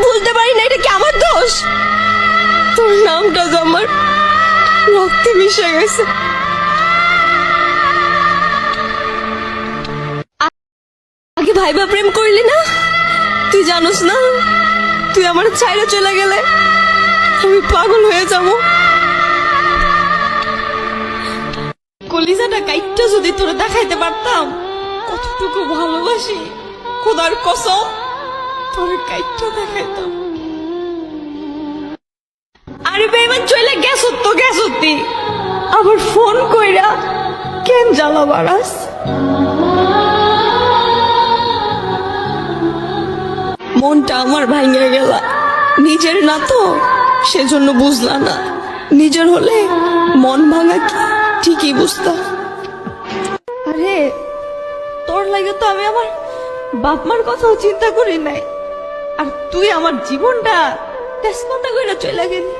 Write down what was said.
ভুলতে পারি না, এটা কি আমার দোষ? তোর নামটা তো আমার রক্তে মিশে গেছে। আগে ভাইবা প্রেম করলি না? তুই জানোস না, তুই আমার ছাইরা চলে গেলে আমি পাগল হয়ে যাব। কলিজাটা কাইটটা যদি তোরে দেখাইতে পারতাম কতটুকু ভালোবাসি, খোদার কসম তোরে কাইটটা দেখাইতাম। আরে বেমান চলে গেছত তো গেছতি, আবার ফোন কইরা কেন জ্বালা বাড়াস? মনটা আমার ভাঙে গেল, নিজের না তো সেজন্য বুঝলা না, নিজের হলে মন ভাঙা কি ঠিকই বুঝতাম। আরে তোর লাগে তো আমি আমার বাপ মার কথাও চিন্তা করি নাই, আর তুই আমার জীবনটা তেজপাতা কইরা চলে গেলি।